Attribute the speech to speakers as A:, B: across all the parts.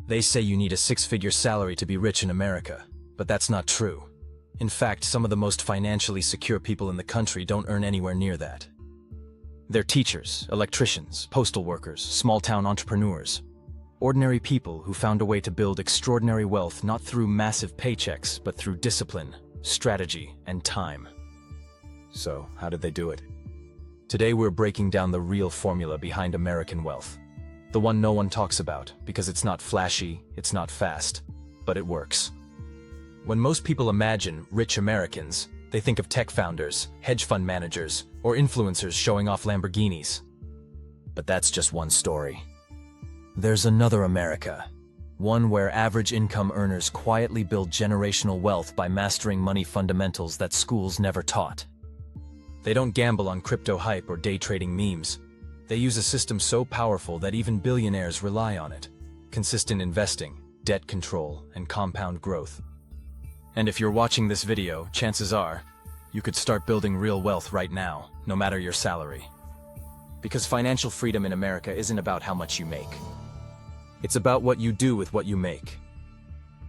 A: They say you need a six-figure salary to be rich in America, but that's not true. In fact, some of the most financially secure people in the country don't earn anywhere near that. They're teachers, electricians, postal workers, small-town entrepreneurs. Ordinary people who found a way to build extraordinary wealth not through massive paychecks, but through discipline, strategy, and time. So, how did they do it? Today we're breaking down the real formula behind American wealth. The one no one talks about, because it's not flashy, it's not fast, but it works. When most people imagine rich Americans, they think of tech founders, hedge fund managers, or influencers showing off Lamborghinis. But that's just one story. There's another America, one where average income earners quietly build generational wealth by mastering money fundamentals that schools never taught. They don't gamble on crypto hype or day trading memes. They use a system so powerful that even billionaires rely on it. Consistent investing, debt control, and compound growth. And if you're watching this video, chances are, you could start building real wealth right now, no matter your salary. Because financial freedom in America isn't about how much you make. It's about what you do with what you make.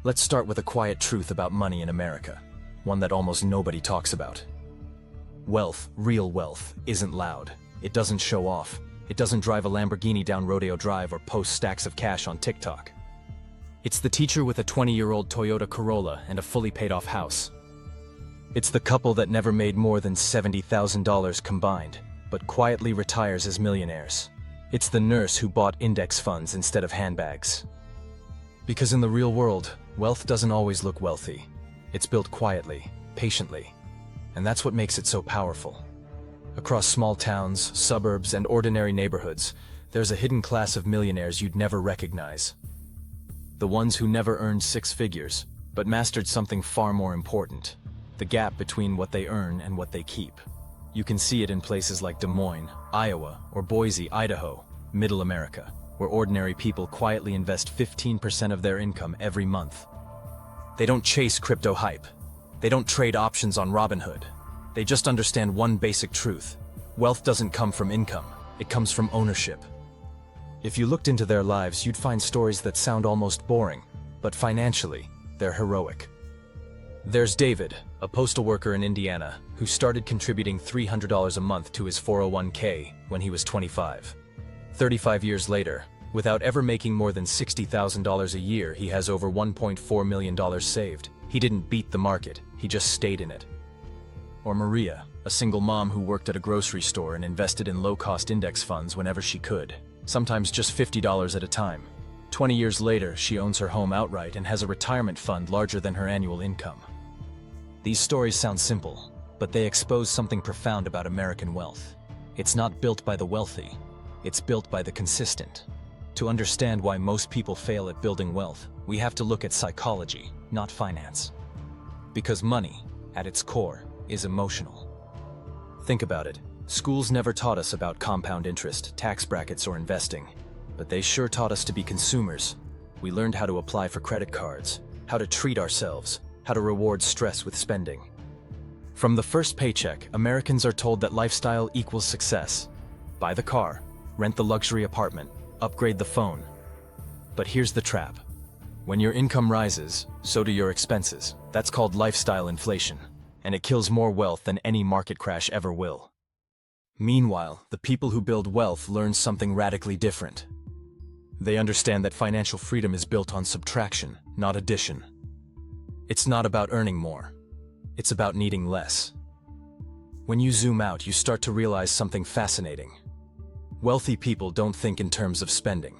A: Let's start with a quiet truth about money in America, one that almost nobody talks about. Wealth, real wealth, isn't loud. It doesn't show off. It doesn't drive a Lamborghini down Rodeo Drive or post stacks of cash on TikTok. It's the teacher with a 20-year-old Toyota Corolla and a fully paid-off house. It's the couple that never made more than $70,000 combined, but quietly retires as millionaires. It's the nurse who bought index funds instead of handbags. Because in the real world, wealth doesn't always look wealthy. It's built quietly, patiently. And that's what makes it so powerful. Across small towns, suburbs, and ordinary neighborhoods, there's a hidden class of millionaires you'd never recognize. The ones who never earned six figures, but mastered something far more important: the gap between what they earn and what they keep. You can see it in places like Des Moines, Iowa, or Boise, Idaho, Middle America, where ordinary people quietly invest 15% of their income every month. They don't chase crypto hype. They don't trade options on Robinhood. They just understand one basic truth: wealth doesn't come from income, it comes from ownership. If you looked into their lives, you'd find stories that sound almost boring, but financially, they're heroic. There's David, a postal worker in Indiana, who started contributing $300 a month to his 401k when he was 25. 35 years later, without ever making more than $60,000 a year, he has over $1.4 million saved. He didn't beat the market, he just stayed in it. Or Maria, a single mom who worked at a grocery store and invested in low-cost index funds whenever she could, sometimes just $50 at a time. 20 years later, she owns her home outright and has a retirement fund larger than her annual income. These stories sound simple, but they expose something profound about American wealth. It's not built by the wealthy, it's built by the consistent. To understand why most people fail at building wealth, we have to look at psychology, not finance. Because money, at its core, is emotional. Think about it. Schools never taught us about compound interest, tax brackets, or investing, but they sure taught us to be consumers. We learned how to apply for credit cards, how to treat ourselves, how to reward stress with spending. From the first paycheck, Americans are told that lifestyle equals success. Buy the car, rent the luxury apartment, upgrade the phone. But here's the trap. When your income rises, so do your expenses. That's called lifestyle inflation, and it kills more wealth than any market crash ever will. Meanwhile, the people who build wealth learn something radically different. They understand that financial freedom is built on subtraction, not addition. It's not about earning more. It's about needing less. When you zoom out, you start to realize something fascinating. Wealthy people don't think in terms of spending.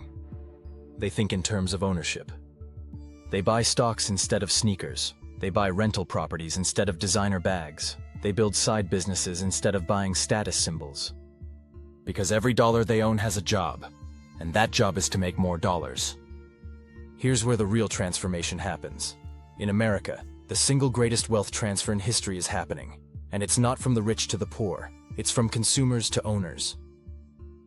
A: They think in terms of ownership. They buy stocks instead of sneakers. They buy rental properties instead of designer bags. They build side businesses instead of buying status symbols. Because every dollar they own has a job, and that job is to make more dollars. Here's where the real transformation happens. In America, the single greatest wealth transfer in history is happening, and it's not from the rich to the poor. It's from consumers to owners.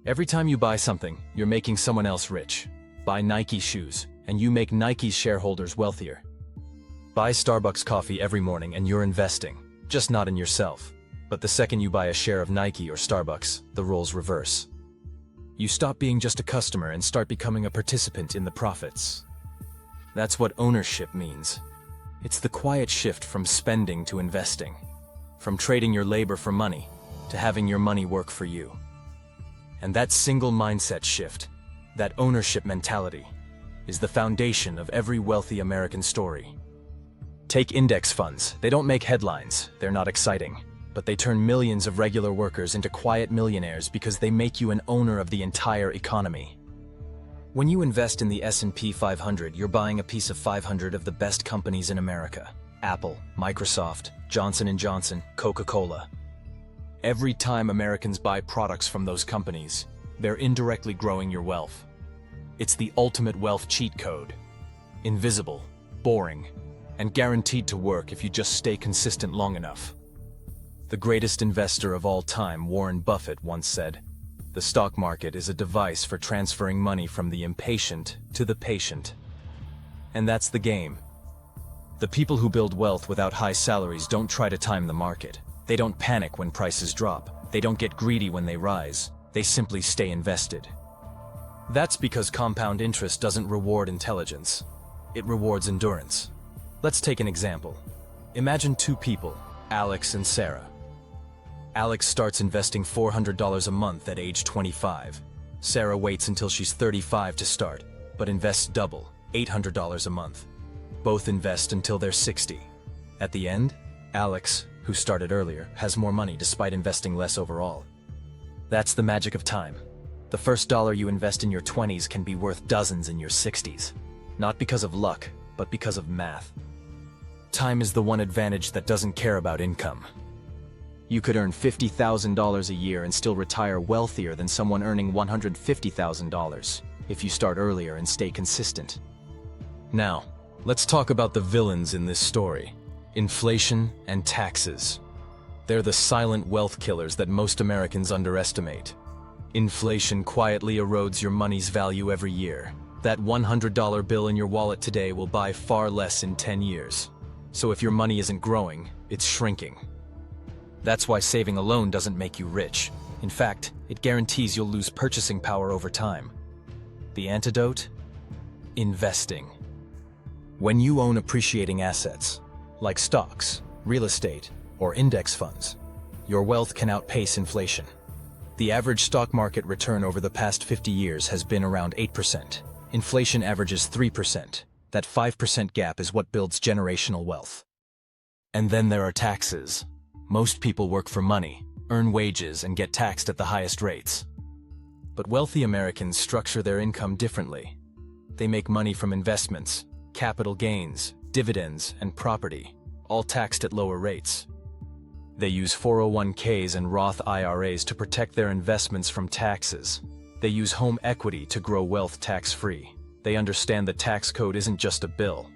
A: Every time you buy something, you're making someone else rich. Buy Nike shoes, and you make Nike's shareholders wealthier. Buy Starbucks coffee every morning and you're investing, just not in yourself. But the second you buy a share of Nike or Starbucks, the roles reverse. You stop being just a customer and start becoming a participant in the profits. That's what ownership means. It's the quiet shift from spending to investing, from trading your labor for money to having your money work for you. And that single mindset shift, that ownership mentality, is the foundation of every wealthy American story. Take index funds. They don't make headlines, they're not exciting, but they turn millions of regular workers into quiet millionaires because they make you an owner of the entire economy. When you invest in the S&P 500, you're buying a piece of 500 of the best companies in America. Apple, Microsoft, Johnson & Johnson, Coca-Cola. Every time Americans buy products from those companies, they're indirectly growing your wealth. It's the ultimate wealth cheat code. Invisible, boring, and guaranteed to work if you just stay consistent long enough. The greatest investor of all time, Warren Buffett, once said, "The stock market is a device for transferring money from the impatient to the patient." And that's the game. The people who build wealth without high salaries don't try to time the market. They don't panic when prices drop. They don't get greedy when they rise. They simply stay invested. That's because compound interest doesn't reward intelligence. It rewards endurance. Let's take an example. Imagine two people, Alex and Sarah. Alex starts investing $400 a month at age 25. Sarah waits until she's 35 to start, but invests double, $800 a month. Both invest until they're 60. At the end, Alex, who started earlier, has more money despite investing less overall. That's the magic of time. The first dollar you invest in your 20s can be worth dozens in your 60s. Not because of luck, but because of math. Time is the one advantage that doesn't care about income. You could earn $50,000 a year and still retire wealthier than someone earning $150,000 if you start earlier and stay consistent. Now, let's talk about the villains in this story: inflation and taxes. They're the silent wealth killers that most Americans underestimate. Inflation quietly erodes your money's value every year. That $100 bill in your wallet today will buy far less in 10 years. So if your money isn't growing, it's shrinking. That's why saving alone doesn't make you rich. In fact, it guarantees you'll lose purchasing power over time. The antidote? Investing. When you own appreciating assets, like stocks, real estate, or index funds, your wealth can outpace inflation. The average stock market return over the past 50 years has been around 8%. Inflation averages 3%. That 5% gap is what builds generational wealth. And then there are taxes. Most people work for money, earn wages, and get taxed at the highest rates. But wealthy Americans structure their income differently. They make money from investments, capital gains, dividends, and property, all taxed at lower rates. They use 401ks and Roth IRAs to protect their investments from taxes. They use home equity to grow wealth tax-free. They understand the tax code isn't just a bill.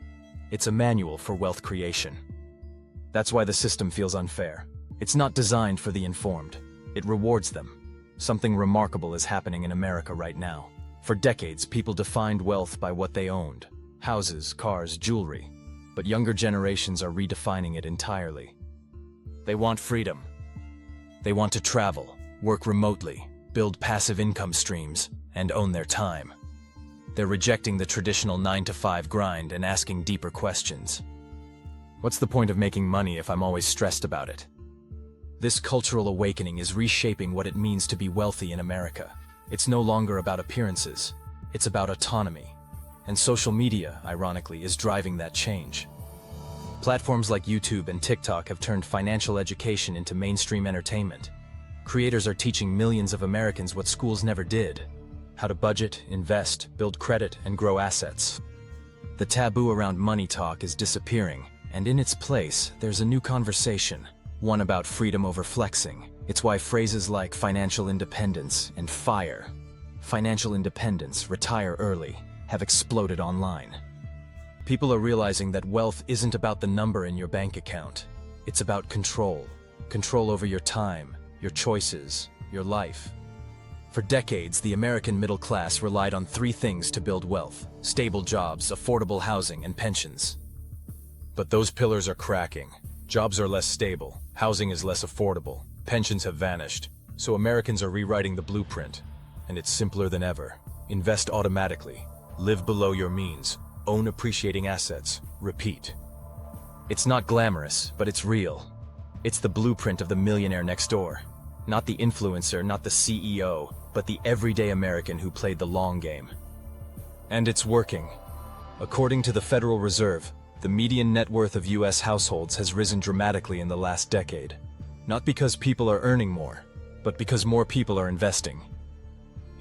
A: It's a manual for wealth creation. That's why the system feels unfair. It's not designed for the informed. It rewards them. Something remarkable is happening in America right now. For decades, people defined wealth by what they owned: houses, cars, jewelry. But younger generations are redefining it entirely. They want freedom. They want to travel, work remotely, build passive income streams, and own their time. They're rejecting the traditional 9-to-5 grind and asking deeper questions. What's the point of making money if I'm always stressed about it? This cultural awakening is reshaping what it means to be wealthy in America. It's no longer about appearances. It's about autonomy. And social media, ironically, is driving that change. Platforms like YouTube and TikTok have turned financial education into mainstream entertainment. Creators are teaching millions of Americans what schools never did: how to budget, invest, build credit, and grow assets. The taboo around money talk is disappearing, and in its place, there's a new conversation, one about freedom over flexing. It's why phrases like financial independence and FIRE, financial independence, retire early, have exploded online. People are realizing that wealth isn't about the number in your bank account. It's about control. Control over your time, your choices, your life. For decades, the American middle class relied on three things to build wealth: stable jobs, affordable housing, and pensions. But those pillars are cracking. Jobs are less stable, housing is less affordable, pensions have vanished. So Americans are rewriting the blueprint, and it's simpler than ever. Invest automatically, live below your means, Own appreciating assets. Repeat. It's not glamorous, but it's real. It's the blueprint of the millionaire next door. Not the influencer, not the CEO, but the everyday American who played the long game. And it's working. According to the Federal Reserve, the median net worth of US households has risen dramatically in the last decade. Not because people are earning more, but because more people are investing.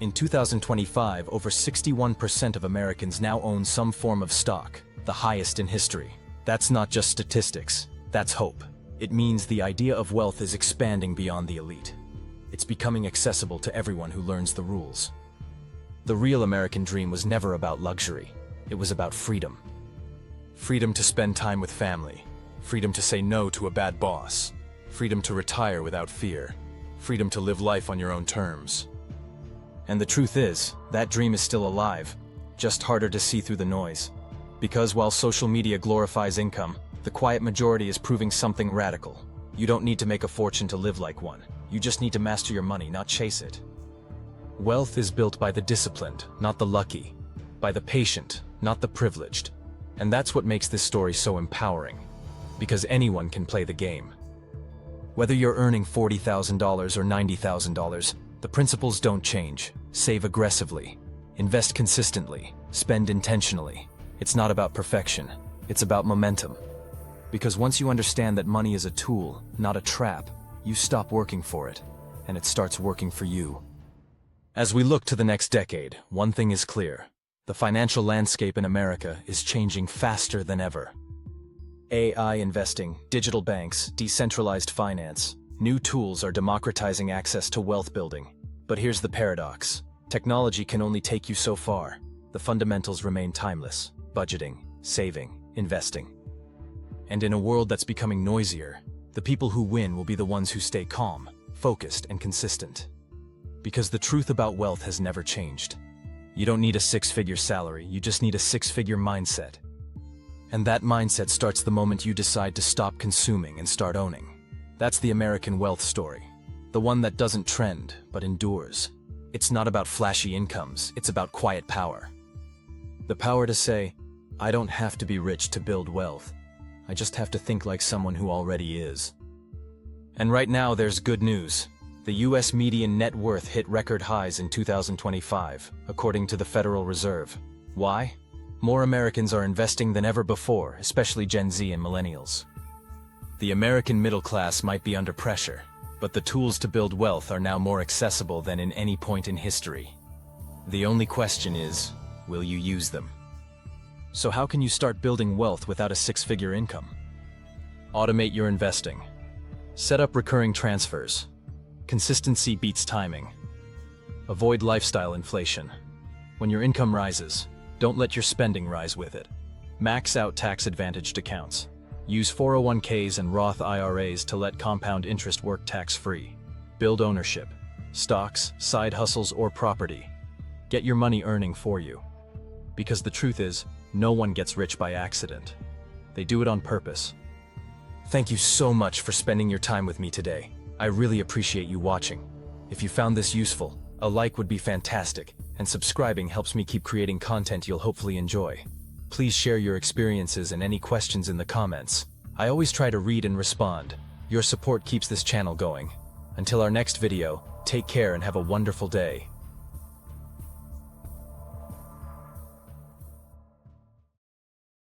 A: In 2025, over 61% of Americans now own some form of stock, the highest in history. That's not just statistics, that's hope. It means the idea of wealth is expanding beyond the elite. It's becoming accessible to everyone who learns the rules. The real American dream was never about luxury. It was about freedom. Freedom to spend time with family. Freedom to say no to a bad boss. Freedom to retire without fear. Freedom to live life on your own terms. And the truth is, that dream is still alive, just harder to see through the noise. Because while social media glorifies income, the quiet majority is proving something radical. You don't need to make a fortune to live like one. You just need to master your money, not chase it. Wealth is built by the disciplined, not the lucky. By the patient, not the privileged. And that's what makes this story so empowering. Because anyone can play the game. Whether you're earning $40,000 or $90,000, the principles don't change. Save aggressively. Invest consistently. Spend intentionally. It's not about perfection. It's about momentum. Because once you understand that money is a tool, not a trap, you stop working for it, and it starts working for you. As we look to the next decade, one thing is clear. The financial landscape in America is changing faster than ever. AI investing, digital banks, decentralized finance, new tools are democratizing access to wealth building. But here's the paradox. Technology can only take you so far. The fundamentals remain timeless. Budgeting, saving, investing. And in a world that's becoming noisier, the people who win will be the ones who stay calm, focused, and consistent. Because the truth about wealth has never changed. You don't need a six-figure salary, you just need a six-figure mindset. And that mindset starts the moment you decide to stop consuming and start owning. That's the American wealth story. The one that doesn't trend, but endures. It's not about flashy incomes, it's about quiet power. The power to say, I don't have to be rich to build wealth. I just have to think like someone who already is. And right now there's good news. The US median net worth hit record highs in 2025, according to the Federal Reserve. Why? More Americans are investing than ever before, especially Gen Z and millennials. The American middle class might be under pressure, but the tools to build wealth are now more accessible than in any point in history. The only question is, will you use them? So how can you start building wealth without a six-figure income? Automate your investing. Set up recurring transfers. Consistency beats timing. Avoid lifestyle inflation. When your income rises, don't let your spending rise with it. Max out tax-advantaged accounts. Use 401ks and Roth IRAs to let compound interest work tax-free. Build ownership. Stocks, side hustles, or property. Get your money earning for you. Because the truth is, no one gets rich by accident. They do it on purpose. Thank you so much for spending your time with me today. I really appreciate you watching. If you found this useful, a like would be fantastic, and subscribing helps me keep creating content you'll hopefully enjoy. Please share your experiences and any questions in the comments. I always try to read and respond. Your support keeps this channel going. Until our next video, take care and have a wonderful day.